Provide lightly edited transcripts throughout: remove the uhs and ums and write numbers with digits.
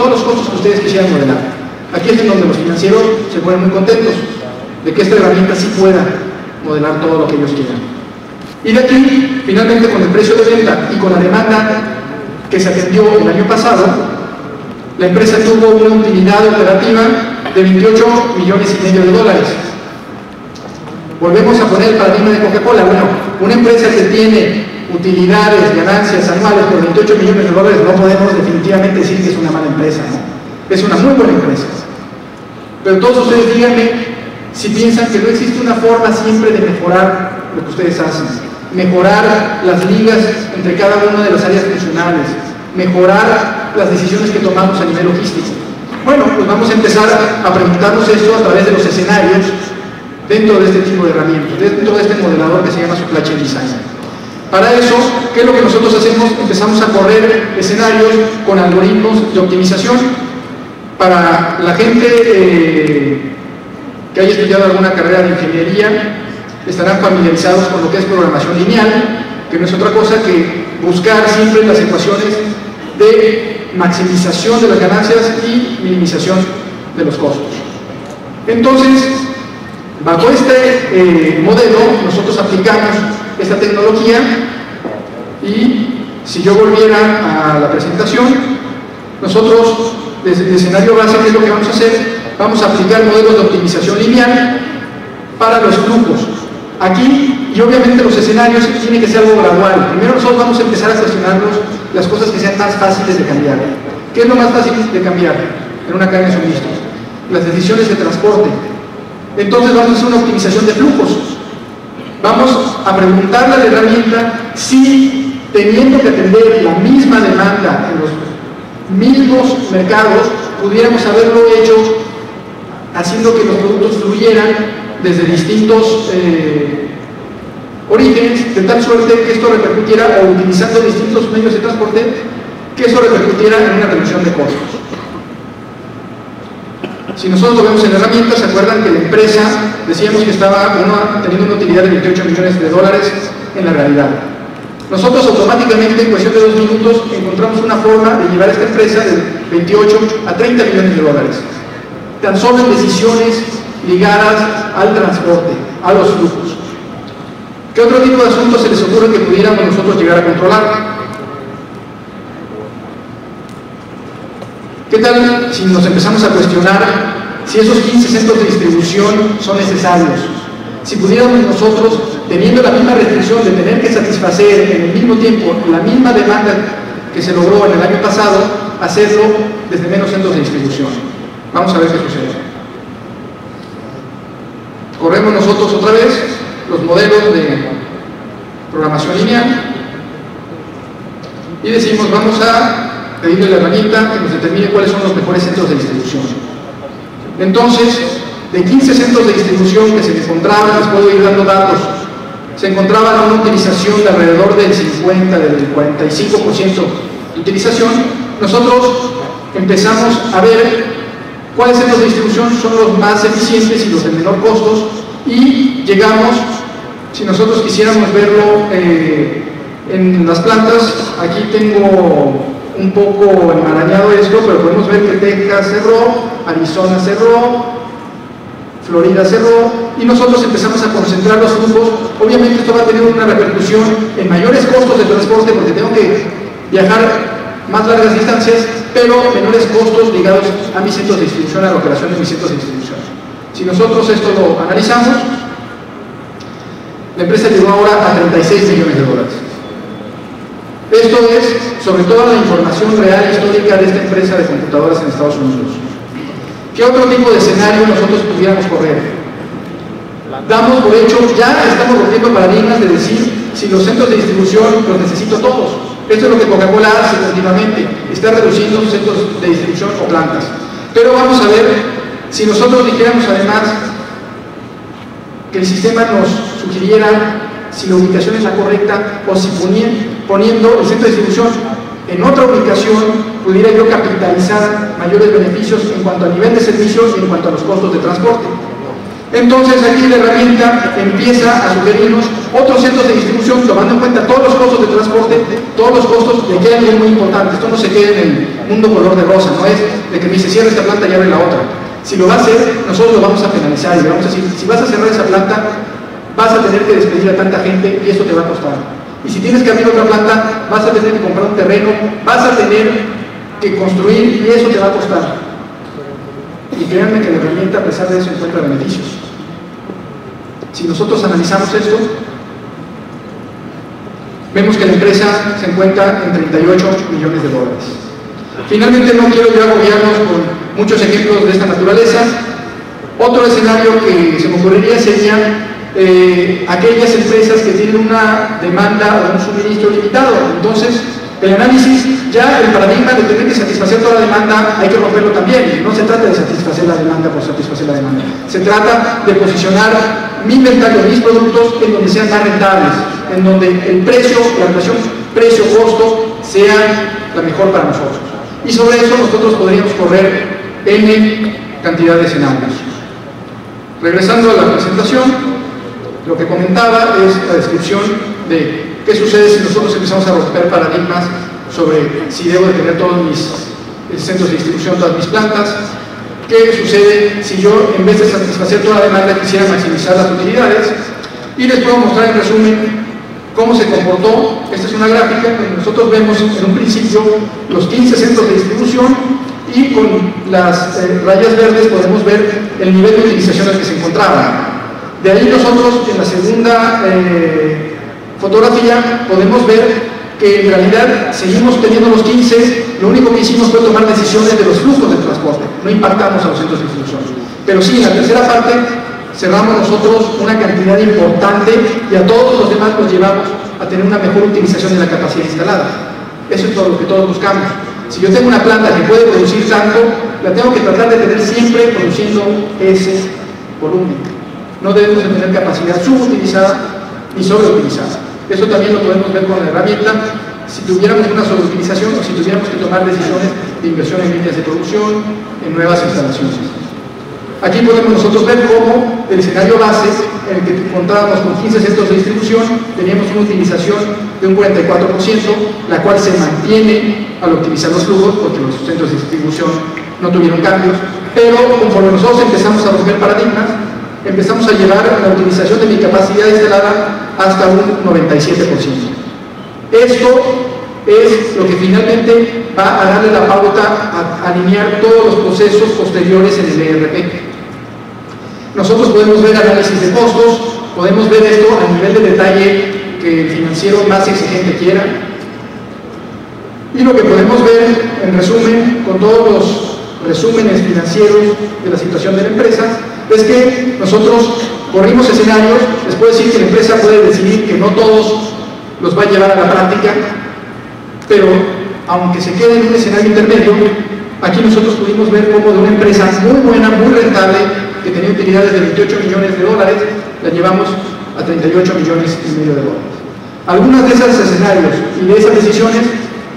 todos los costos que ustedes quisieran modelar. Aquí es en donde los financieros se ponen muy contentos de que esta herramienta sí pueda modelar todo lo que ellos quieran. Y de aquí, finalmente, con el precio de venta y con la demanda que se atendió el año pasado, la empresa tuvo una utilidad operativa de 28,5 millones de dólares. Volvemos a poner el paradigma de Coca-Cola. Bueno, una empresa que tiene utilidades, ganancias anuales por 28 millones de dólares, no podemos definitivamente decir que es una mala empresa, ¿no? Es una muy buena empresa. Pero todos ustedes díganme si piensan que no existe una forma siempre de mejorar lo que ustedes hacen, mejorar las ligas entre cada una de las áreas funcionales, mejorar las decisiones que tomamos a nivel logístico. Bueno, pues vamos a empezar a preguntarnos esto a través de los escenarios dentro de este tipo de herramientas, dentro de este modelador que se llama Supply Chain Design. Para eso, ¿qué es lo que nosotros hacemos? Empezamos a correr escenarios con algoritmos de optimización. Para la gente que haya estudiado alguna carrera de ingeniería, estarán familiarizados con lo que es programación lineal, que no es otra cosa que buscar siempre las ecuaciones de maximización de las ganancias y minimización de los costos. Entonces, bajo este modelo, nosotros aplicamos esta tecnología y si yo volviera a la presentación, nosotros desde el escenario base, ¿qué es lo que vamos a hacer? Vamos a aplicar modelos de optimización lineal para los flujos. Aquí, y obviamente los escenarios tienen que ser algo gradual. Primero nosotros vamos a empezar a cuestionarnos las cosas que sean más fáciles de cambiar. ¿Qué es lo más fácil de cambiar en una cadena de suministros? Las decisiones de transporte. Entonces vamos a hacer una optimización de flujos. Vamos a preguntarle a la herramienta si, teniendo que atender la misma demanda en los mismos mercados, pudiéramos haberlo hecho haciendo que los productos fluyeran desde distintos orígenes, de tal suerte que esto repercutiera, o utilizando distintos medios de transporte, que eso repercutiera en una reducción de costos. Si nosotros lo vemos en la herramienta, ¿se acuerdan que la empresa, decíamos que estaba teniendo una utilidad de 28 millones de dólares en la realidad? Nosotros automáticamente, en cuestión de 2 minutos, encontramos una forma de llevar a esta empresa de 28 a 30 millones de dólares. Tan solo en decisiones ligadas al transporte, a los flujos. ¿Qué otro tipo de asuntos se les ocurre que pudiéramos nosotros llegar a controlar? ¿Qué tal si nos empezamos a cuestionar si esos 15 centros de distribución son necesarios? Si pudiéramos nosotros, teniendo la misma restricción de tener que satisfacer en el mismo tiempo la misma demanda que se logró en el año pasado, hacerlo desde menos centros de distribución. Vamos a ver qué sucede. Corremos nosotros otra vez los modelos de programación lineal y decimos, vamos a pedirle a la herramienta que nos determine cuáles son los mejores centros de distribución. Entonces, de 15 centros de distribución que se encontraban, les puedo ir dando datos, se encontraban una utilización de alrededor del 50, del 45% de utilización. Nosotros empezamos a ver cuáles centros de distribución son los más eficientes y los de menor costos, y llegamos, si nosotros quisiéramos verlo en las plantas, aquí tengo un poco enmarañado esto, pero podemos ver que Texas cerró, Arizona cerró, Florida cerró, y nosotros empezamos a concentrar los flujos. Obviamente esto va a tener una repercusión en mayores costos de transporte, porque tengo que viajar más largas distancias, pero menores costos ligados a mis centros de distribución, a la operación de mis centros de distribución. Si nosotros esto lo analizamos, la empresa llegó ahora a 36 millones de dólares. Esto es sobre toda la información real histórica de esta empresa de computadoras en Estados Unidos. ¿Qué otro tipo de escenario nosotros pudiéramos correr? Damos por hecho, ya estamos rompiendo paradigmas de decir si los centros de distribución los necesito todos. Esto es lo que Coca-Cola hace continuamente, está reduciendo sus centros de distribución o plantas. Pero vamos a ver si nosotros dijéramos además que el sistema nos sugiriera si la ubicación es la correcta, o si poniendo el centro de distribución en otra ubicación pudiera yo capitalizar mayores beneficios en cuanto a nivel de servicios y en cuanto a los costos de transporte. Entonces aquí la herramienta empieza a sugerirnos otros centros de distribución tomando en cuenta todos los costos de transporte, todos los costos de que es muy importante. Esto no se queda en el mundo color de rosa, no es de que me dice cierra esta planta y abre la otra. Si lo va a hacer, nosotros lo vamos a penalizar y le vamos a decir, si vas a cerrar esa planta, vas a tener que despedir a tanta gente y eso te va a costar. Y si tienes que abrir otra planta, vas a tener que comprar un terreno, vas a tener que construir y eso te va a costar. Y créanme que la herramienta, a pesar de eso, encuentra beneficios. Si nosotros analizamos esto, vemos que la empresa se encuentra en 38 millones de dólares. Finalmente, no quiero yo agobiarnos con muchos ejemplos de esta naturaleza. Otro escenario que se me ocurriría sería aquellas empresas que tienen una demanda o un suministro limitado. Entonces, el análisis, ya el paradigma de tener que satisfacer toda la demanda, hay que romperlo también. No se trata de satisfacer la demanda por satisfacer la demanda. Se trata de posicionar mi inventario, mis productos en donde sean más rentables, en donde el precio, la relación precio-costo sea la mejor para nosotros. Y sobre eso nosotros podríamos correr N cantidad de escenarios. Regresando a la presentación, lo que comentaba es la descripción de qué sucede si nosotros empezamos a romper paradigmas sobre si debo de tener todos mis centros de distribución, todas mis plantas. ¿Qué sucede si yo, en vez de satisfacer toda la demanda, quisiera maximizar las utilidades? Y les puedo mostrar en resumen cómo se comportó. Esta es una gráfica donde nosotros vemos en un principio los 15 centros de distribución y con las rayas verdes podemos ver el nivel de utilización al que se encontraba. De ahí nosotros en la segunda fotografía podemos ver que en realidad seguimos teniendo los 15, lo único que hicimos fue tomar decisiones de los flujos de transporte, no impactamos a los centros de distribución. Pero sí, en la tercera parte cerramos nosotros una cantidad importante y a todos los demás los llevamos a tener una mejor utilización de la capacidad instalada. Eso es todo lo que todos buscamos. Si yo tengo una planta que puede producir tanto, la tengo que tratar de tener siempre produciendo ese volumen. No debemos de tener capacidad subutilizada ni sobreutilizada. Eso también lo podemos ver con la herramienta. Si tuviéramos una sobreutilización o si tuviéramos que tomar decisiones de inversión en líneas de producción, en nuevas instalaciones. Aquí podemos nosotros ver cómo el escenario base, en el que contábamos con 15 centros de distribución, teníamos una utilización de un 44%, la cual se mantiene al optimizar los flujos, porque los centros de distribución no tuvieron cambios, pero conforme nosotros empezamos a romper paradigmas, empezamos a llevar la utilización de mi capacidad instalada hasta un 97%. Esto es lo que finalmente va a darle la pauta a alinear todos los procesos posteriores en el ERP. Nosotros podemos ver análisis de costos, podemos ver esto a nivel de detalle que el financiero más exigente quiera. Y lo que podemos ver, en resumen, con todos los resúmenes financieros de la situación de la empresa, es que nosotros corrimos escenarios. Les puedo decir que la empresa puede decidir que no todos los va a llevar a la práctica, pero aunque se quede en un escenario intermedio, aquí nosotros pudimos ver cómo de una empresa muy buena, muy rentable, que tenía utilidades de 28 millones de dólares, la llevamos a 38 millones y medio de dólares. Algunas de esos escenarios y de esas decisiones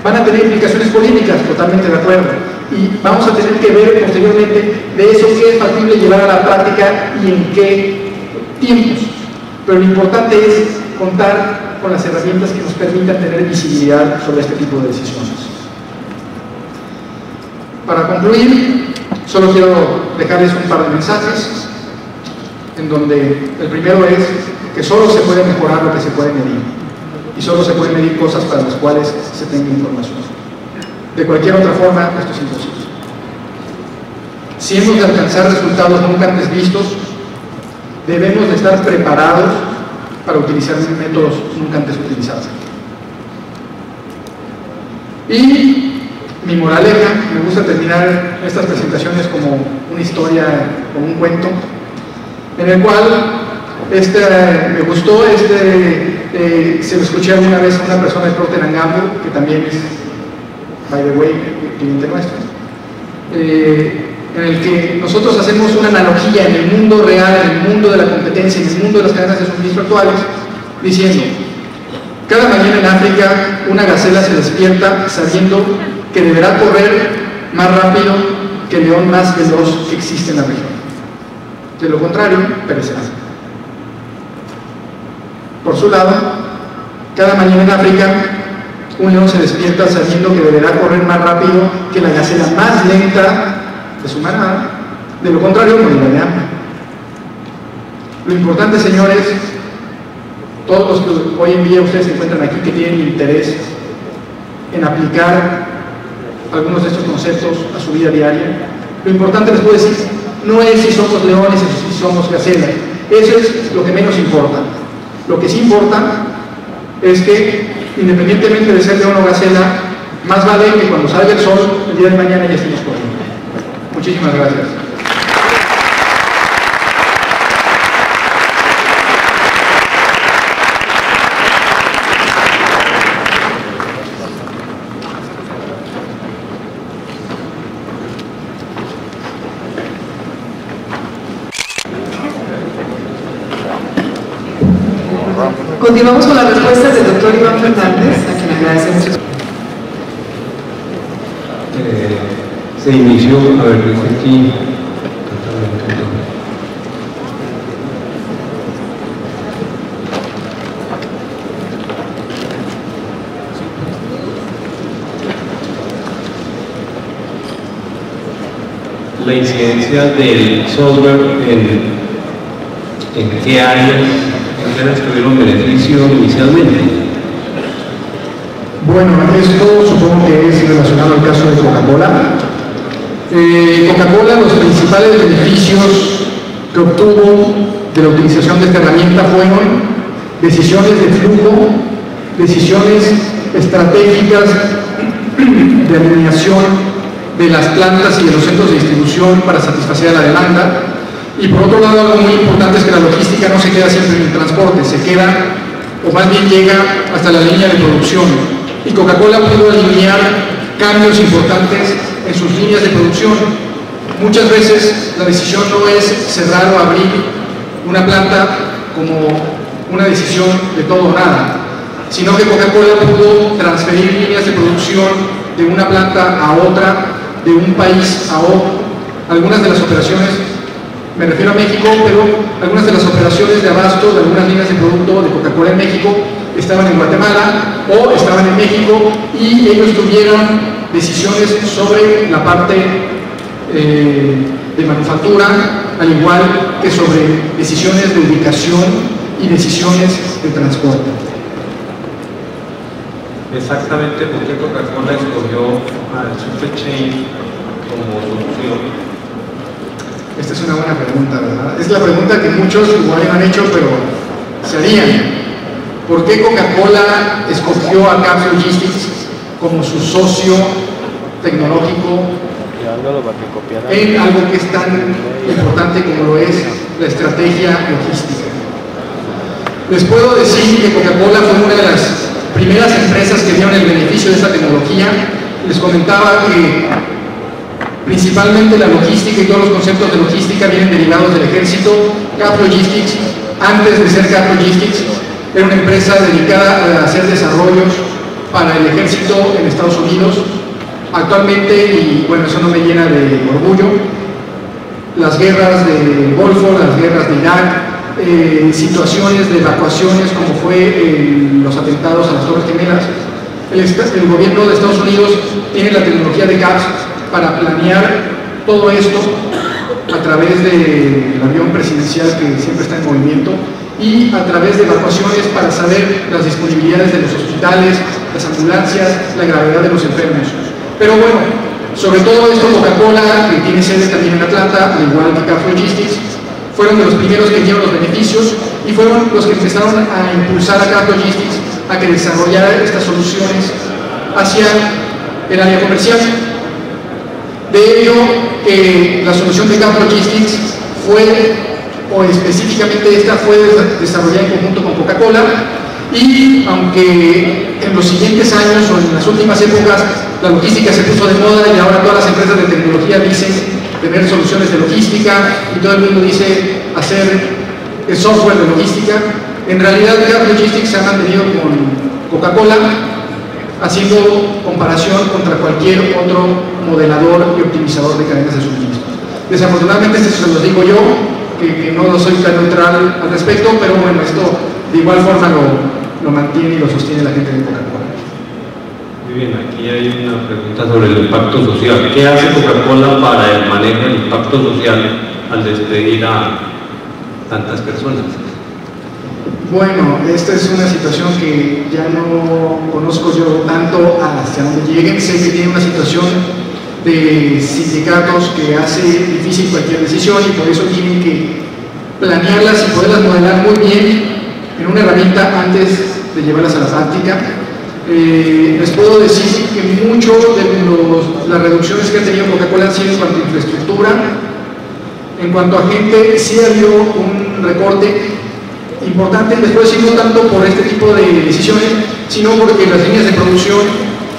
van a tener implicaciones políticas, totalmente de acuerdo, y vamos a tener que ver posteriormente de eso qué es factible llevar a la práctica y en qué tiempos. Pero lo importante es contar con las herramientas que nos permitan tener visibilidad sobre este tipo de decisiones. Para concluir, solo quiero dejarles un par de mensajes, en donde el primero es que solo se puede mejorar lo que se puede medir, y solo se pueden medir cosas para las cuales se tenga información. De cualquier otra forma, esto es imposible. Si hemos de alcanzar resultados nunca antes vistos, debemos de estar preparados para utilizar métodos nunca antes utilizados. Y mi moraleja, me gusta terminar estas presentaciones como una historia, como un cuento, en el cual me gustó, se lo escuché alguna vez a una persona de Procter & Gamble, que también es, by the way, cliente nuestro, en el que nosotros hacemos una analogía en el mundo real, en el mundo de la competencia, en el mundo de las cadenas de suministro actuales, diciendo: cada mañana en África una gacela se despierta sabiendo que deberá correr más rápido que el león más veloz que existe en la región. De lo contrario, perecerá. Por su lado, cada mañana en África, un león se despierta sabiendo que deberá correr más rápido que la gacela más lenta de su manada. De lo contrario, morirá de hambre. Lo importante, señores, todos los que hoy en día ustedes se encuentran aquí que tienen interés en aplicar algunos de estos conceptos a su vida diaria, lo importante, les puedo decir, no es si somos leones o si somos gacelas. Eso es lo que menos importa. Lo que sí importa es que, independientemente de ser león o gacela, más vale que cuando salga el sol, el día de mañana ya estemos corriendo. Muchísimas gracias. Continuamos con las respuestas del doctor Iván Fernández, a quien agradecemos. Se inició, a ver, dice aquí, la incidencia del software en qué áreas tuvieron beneficio inicialmente. Bueno, esto supongo que es relacionado al caso de Coca-Cola. Coca-Cola, los principales beneficios que obtuvo de la utilización de esta herramienta fueron decisiones de flujo, decisiones estratégicas de alineación de las plantas y de los centros de distribución para satisfacer la demanda. Y por otro lado, algo muy importante es que la logística no se queda siempre en el transporte, se queda, o más bien llega hasta la línea de producción. Y Coca-Cola pudo alinear cambios importantes en sus líneas de producción. Muchas veces la decisión no es cerrar o abrir una planta como una decisión de todo o nada, sino que Coca-Cola pudo transferir líneas de producción de una planta a otra, de un país a otro. Algunas de las operaciones, me refiero a México, pero algunas de las operaciones de abasto de algunas líneas de producto de Coca-Cola en México estaban en Guatemala o estaban en México, y ellos tuvieron decisiones sobre la parte de manufactura, al igual que sobre decisiones de ubicación y decisiones de transporte. Exactamente, ¿por qué Coca-Cola escogió al supply chain como solución? Esta es una buena pregunta, ¿verdad? Es la pregunta que muchos igual han hecho, pero se harían. ¿Por qué Coca-Cola escogió a CAPS Logistics como su socio tecnológico en algo que es tan importante como lo es la estrategia logística? Les puedo decir que Coca-Cola fue una de las primeras empresas que dieron el beneficio de esta tecnología. Les comentaba que principalmente la logística y todos los conceptos de logística vienen derivados del ejército. CAPS Logistics, antes de ser CAPS Logistics, era una empresa dedicada a hacer desarrollos para el ejército en Estados Unidos. Actualmente, y bueno, eso no me llena de orgullo, las guerras del Golfo, las guerras de Irak, situaciones de evacuaciones como fue los atentados a las Torres Gemelas, el gobierno de Estados Unidos tiene la tecnología de CAPS para planear todo esto a través del avión presidencial que siempre está en movimiento, y a través de evacuaciones para saber las disponibilidades de los hospitales, las ambulancias, la gravedad de los enfermos. Pero bueno, sobre todo esto, Coca-Cola, que tiene sede también en Atlanta, al igual que CAPS Logistics, fueron de los primeros que dieron los beneficios y fueron los que empezaron a impulsar a CAPS Logistics a que desarrollara estas soluciones hacia el área comercial. De ello, la solución de CAPS Logistics fue, o específicamente esta fue desarrollada en conjunto con Coca-Cola, y aunque en los siguientes años o en las últimas épocas la logística se puso de moda y ahora todas las empresas de tecnología dicen tener soluciones de logística y todo el mundo dice hacer el software de logística, en realidad CAPS Logistics se ha mantenido con Coca-Cola, haciendo comparación contra cualquier otro modelador y optimizador de cadenas de suministro. Desafortunadamente, esto se los digo yo, que no soy tan neutral al respecto, pero bueno, esto de igual forma lo mantiene y lo sostiene la gente de Coca-Cola. Muy bien, aquí hay una pregunta sobre el impacto social. ¿Qué hace Coca-Cola para el manejo del impacto social al despedir a tantas personas? Bueno, esta es una situación que ya no conozco yo tanto hacia donde lleguen. Sé que tiene una situación de sindicatos que hace difícil cualquier decisión y por eso tienen que planearlas y poderlas modelar muy bien en una herramienta antes de llevarlas a la práctica. Les puedo decir que mucho de las reducciones que ha tenido Coca-Cola han sido en cuanto a infraestructura. En cuanto a gente, sí ha habido un recorte importante, les puedo decir, no tanto por este tipo de decisiones, sino porque las líneas de producción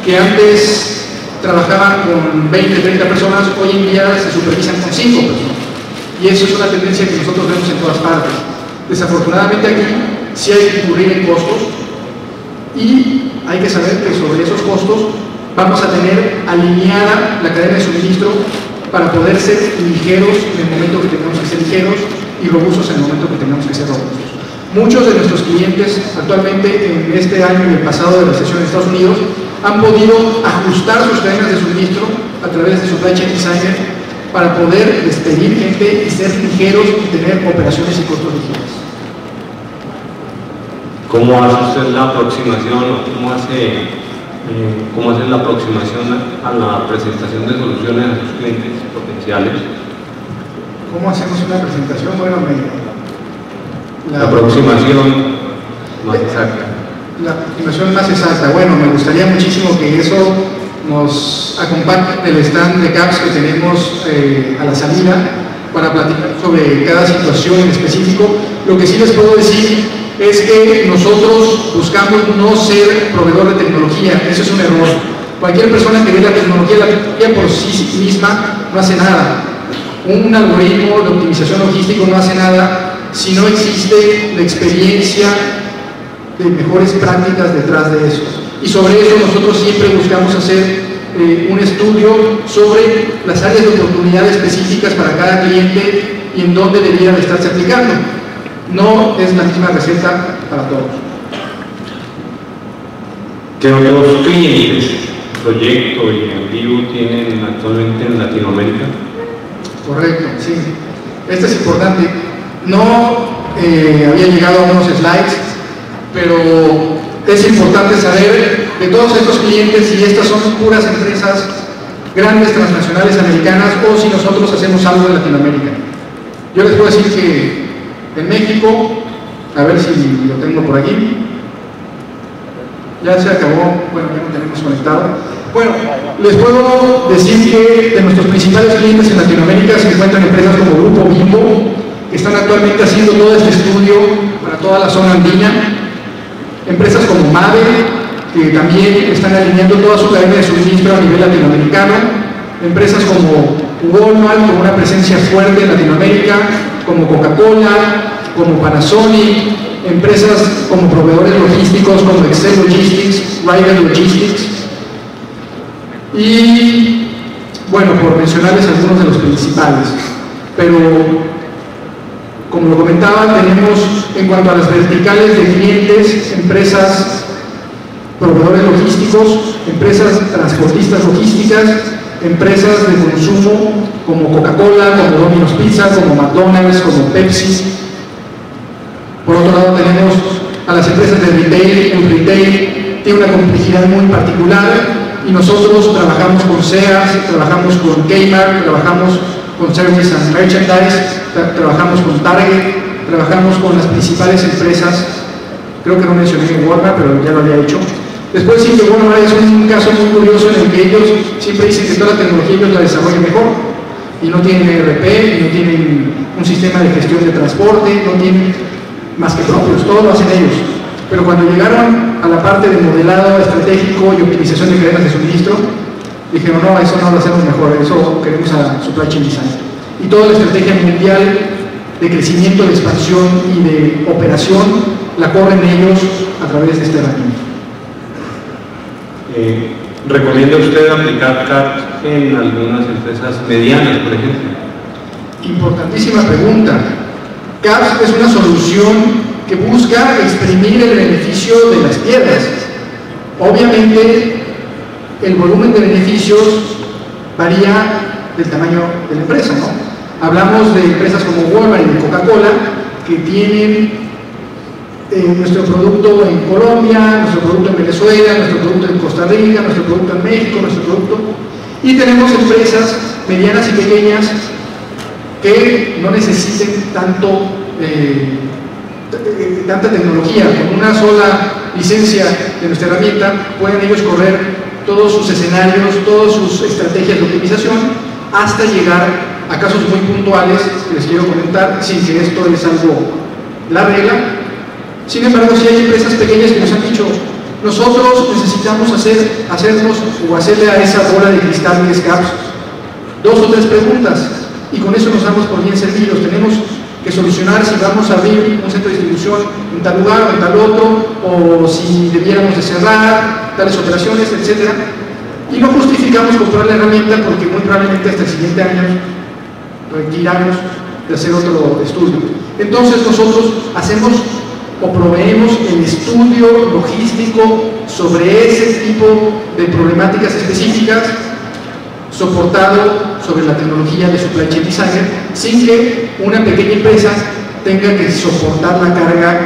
que antes trabajaban con 20, 30 personas, hoy en día se supervisan con 5 personas. Y eso es una tendencia que nosotros vemos en todas partes. Desafortunadamente aquí sí hay que incurrir en costos y hay que saber que sobre esos costos vamos a tener alineada la cadena de suministro para poder ser ligeros en el momento que tengamos que ser ligeros y robustos en el momento que tengamos que ser robustos. Muchos de nuestros clientes actualmente en este año y el pasado de la recesión en Estados Unidos han podido ajustar sus cadenas de suministro a través de Supply Chain Designer para poder despedir gente y ser ligeros y tener operaciones y costos ligeros. ¿Cómo hace usted la aproximación o cómo hace la aproximación a la presentación de soluciones a sus clientes potenciales? ¿Cómo hacemos una presentación? Bueno, la aproximación más exacta. La aproximación más exacta. Bueno, me gustaría muchísimo que eso nos acompañe en el stand de CAPS que tenemos a la salida para platicar sobre cada situación en específico. Lo que sí les puedo decir es que nosotros buscamos no ser proveedor de tecnología. Eso es un error. Cualquier persona que ve la tecnología por sí misma no hace nada. Un algoritmo de optimización logístico no hace nada si no existe la experiencia de mejores prácticas detrás de eso. Y sobre eso nosotros siempre buscamos hacer un estudio sobre las áreas de oportunidad específicas para cada cliente y en dónde deberían estarse aplicando. No es la misma receta para todos. ¿Qué otros clientes, Proyecto y Envivo tienen actualmente en Latinoamérica? Correcto, sí. Esto es importante. No había llegado a unos slides, pero es importante saber de todos estos clientes si estas son puras empresas grandes transnacionales americanas o si nosotros hacemos algo en Latinoamérica. Yo les puedo decir que en México, a ver si lo tengo por aquí, ya se acabó, bueno, ya no tenemos conectado. Bueno, les puedo decir que de nuestros principales clientes en Latinoamérica se encuentran empresas como Grupo Bimbo, que están actualmente haciendo todo este estudio para toda la zona andina, empresas como Mave, que también están alineando toda su cadena de suministro a nivel latinoamericano, empresas como Walmart, con una presencia fuerte en Latinoamérica, como Coca-Cola, como Panasonic, empresas como proveedores logísticos como Excel Logistics, Ryder Logistics, y bueno, por mencionarles algunos de los principales. Pero como lo comentaba, tenemos en cuanto a las verticales de clientes, empresas proveedores logísticos, empresas transportistas logísticas, empresas de consumo como Coca-Cola, como Domino's Pizza, como McDonald's, como Pepsi. Por otro lado tenemos a las empresas de retail. El retail tiene una complejidad muy particular y nosotros trabajamos con Sears, trabajamos con Kmart, trabajamos con Service and Merchandise, trabajamos con Target, trabajamos con las principales empresas. Creo que no mencioné Walmart, pero ya lo había hecho. Después sí que Walmart es un caso muy curioso en el que ellos siempre dicen que toda la tecnología ellos la desarrollan mejor y no tienen ERP, y no tienen un sistema de gestión de transporte, no tienen más que propios, todo lo hacen ellos. Pero cuando llegaron a la parte de modelado estratégico y optimización de cadenas de suministro, dijeron, no, eso no lo hacemos mejor, eso queremos a Supply Chain Design. Y toda la estrategia mundial de crecimiento, de expansión y de operación la corren ellos a través de esta herramienta. ¿Recomienda usted aplicar CAPS en algunas empresas medianas, por ejemplo? Importantísima pregunta. CAPS es una solución que busca exprimir el beneficio de las piedras. Obviamente, el volumen de beneficios varía del tamaño de la empresa, ¿no? Hablamos de empresas como Walmart y de Coca-Cola que tienen nuestro producto en Colombia, nuestro producto en Venezuela, nuestro producto en Costa Rica, nuestro producto en México, nuestro producto... Y tenemos empresas medianas y pequeñas que no necesiten tanta tecnología. Con una sola licencia de nuestra herramienta pueden ellos correr todos sus escenarios, todas sus estrategias de optimización, hasta llegar a casos muy puntuales que les quiero comentar, sin que esto es algo la regla. Sin embargo, sí hay empresas pequeñas que nos han dicho: nosotros necesitamos hacerle a esa bola de cristal que es CAPS 2 o 3 preguntas, y con eso nos damos por bien servidos. Tenemos que solucionar si vamos a abrir un centro de distribución en tal lugar o en tal otro, o si debiéramos de cerrar tales operaciones, etc. Y no justificamos comprar la herramienta porque muy probablemente hasta el siguiente año requiramos de hacer otro estudio. Entonces nosotros hacemos o proveemos el estudio logístico sobre ese tipo de problemáticas específicas, soportado sobre la tecnología de Supply Chain Designer, sin que una pequeña empresa tenga que soportar la carga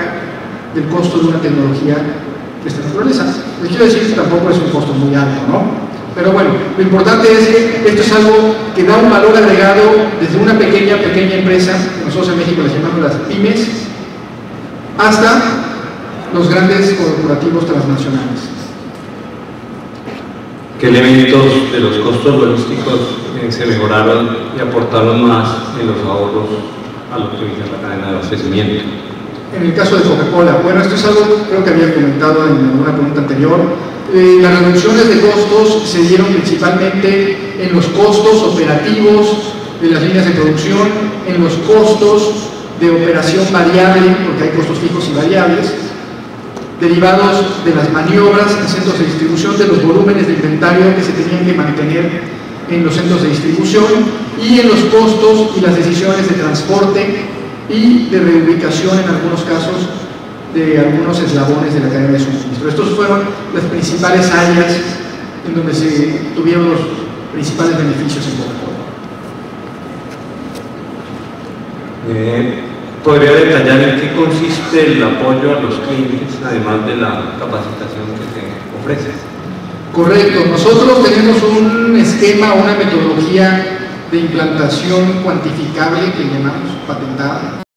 del costo de una tecnología de esta naturaleza. Les quiero decir que tampoco es un costo muy alto, ¿no? Pero bueno, lo importante es que esto es algo que da un valor agregado desde una pequeña empresa, que nosotros en México les llamamos las pymes, hasta los grandes corporativos transnacionales. ¿Qué elementos de los costos logísticos se mejoraron y aportaron más en los ahorros a lo que dice la cadena de abastecimiento? En el caso de Coca-Cola, bueno, esto es algo creo que había comentado en alguna pregunta anterior. Las reducciones de costos se dieron principalmente en los costos operativos de las líneas de producción, en los costos de operación variable, porque hay costos fijos y variables, derivados de las maniobras en centros de distribución, de los volúmenes de inventario que se tenían que mantener en los centros de distribución, y en los costos y las decisiones de transporte y de reubicación en algunos casos de algunos eslabones de la cadena de suministro. Estos fueron las principales áreas en donde se tuvieron los principales beneficios en Coca-Cola. ¿Podría detallar en qué consiste el apoyo a los clientes, además de la capacitación que se ofrece? Correcto. Nosotros tenemos un esquema, una metodología de implantación cuantificable que llamamos patentada,